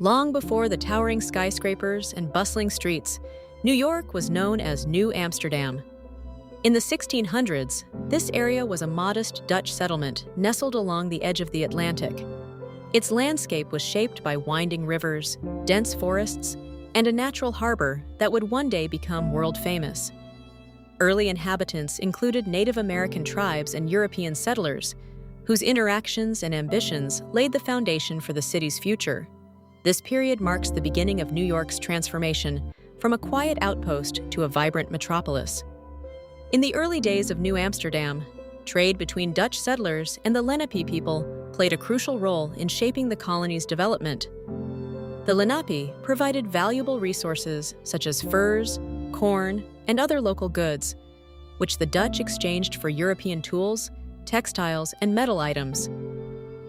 Long before the towering skyscrapers and bustling streets, New York was known as New Amsterdam. In the 1600s, this area was a modest Dutch settlement nestled along the edge of the Atlantic. Its landscape was shaped by winding rivers, dense forests, and a natural harbor that would one day become world-famous. Early inhabitants included Native American tribes and European settlers, whose interactions and ambitions laid the foundation for the city's future. This period marks the beginning of New York's transformation from a quiet outpost to a vibrant metropolis. In the early days of New Amsterdam, trade between Dutch settlers and the Lenape people played a crucial role in shaping the colony's development. The Lenape provided valuable resources such as furs, corn, and other local goods, which the Dutch exchanged for European tools, textiles, and metal items.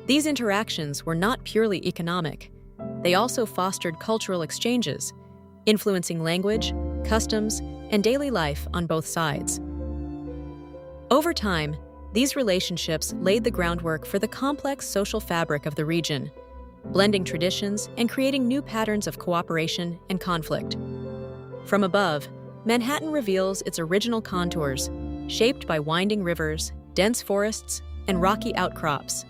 These interactions were not purely economic. They also fostered cultural exchanges, influencing language, customs, and daily life on both sides. Over time, these relationships laid the groundwork for the complex social fabric of the region, blending traditions and creating new patterns of cooperation and conflict. From above, Manhattan reveals its original contours, shaped by winding rivers, dense forests, and rocky outcrops.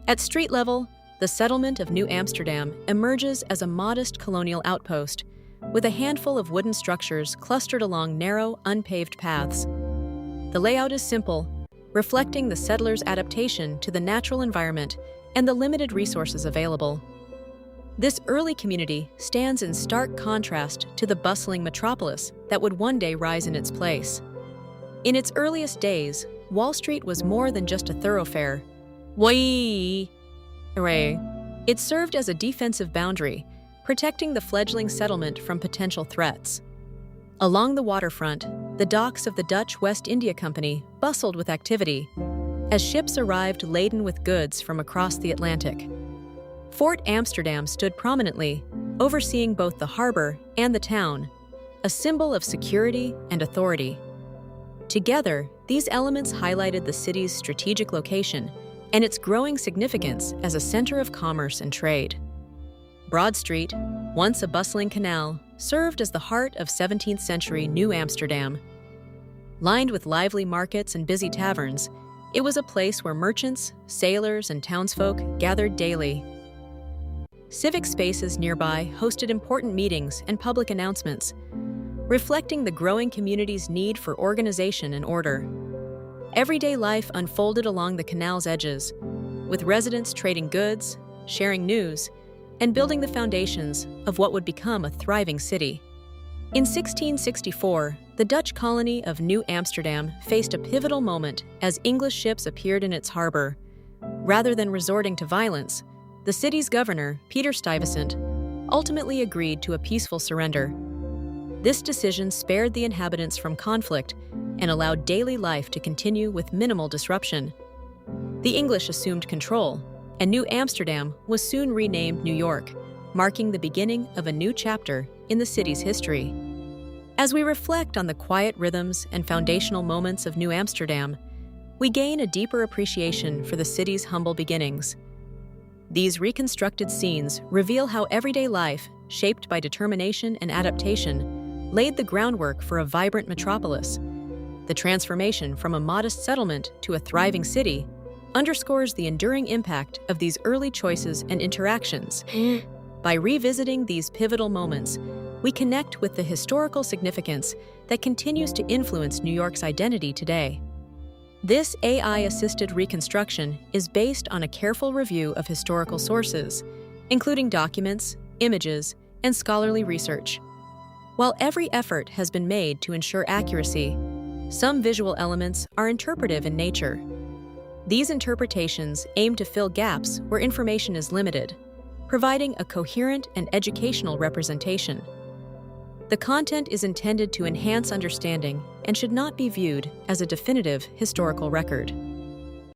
At street level, the settlement of New Amsterdam emerges as a modest colonial outpost, with a handful of wooden structures clustered along narrow, unpaved paths. The layout is simple, reflecting the settlers' adaptation to the natural environment and the limited resources available. This early community stands in stark contrast to the bustling metropolis that would one day rise in its place. In its earliest days, Wall Street was more than just a thoroughfare. It served as a defensive boundary, protecting the fledgling settlement from potential threats. Along the waterfront, the docks of the Dutch West India Company bustled with activity as ships arrived laden with goods from across the Atlantic. Fort Amsterdam stood prominently, overseeing both the harbor and the town, a symbol of security and authority. Together, these elements highlighted the city's strategic location and its growing significance as a center of commerce and trade. Broad Street, once a bustling canal, served as the heart of 17th-century New Amsterdam. Lined with lively markets and busy taverns, it was a place where merchants, sailors, and townsfolk gathered daily. Civic spaces nearby hosted important meetings and public announcements, reflecting the growing community's need for organization and order. Everyday life unfolded along the canal's edges, with residents trading goods, sharing news, and building the foundations of what would become a thriving city. In 1664, the Dutch colony of New Amsterdam faced a pivotal moment as English ships appeared in its harbor. Rather than resorting to violence, the city's governor, Peter Stuyvesant, ultimately agreed to a peaceful surrender. This decision spared the inhabitants from conflict and allowed daily life to continue with minimal disruption. The English assumed control, and New Amsterdam was soon renamed New York, marking the beginning of a new chapter in the city's history. As we reflect on the quiet rhythms and foundational moments of New Amsterdam, we gain a deeper appreciation for the city's humble beginnings. These reconstructed scenes reveal how everyday life, shaped by determination and adaptation, laid the groundwork for a vibrant metropolis. The transformation from a modest settlement to a thriving city underscores the enduring impact of these early choices and interactions. By revisiting these pivotal moments, we connect with the historical significance that continues to influence New York's identity today. This AI-assisted reconstruction is based on a careful review of historical sources, including documents, images, and scholarly research. While every effort has been made to ensure accuracy, some visual elements are interpretive in nature. These interpretations aim to fill gaps where information is limited, providing a coherent and educational representation. The content is intended to enhance understanding and should not be viewed as a definitive historical record.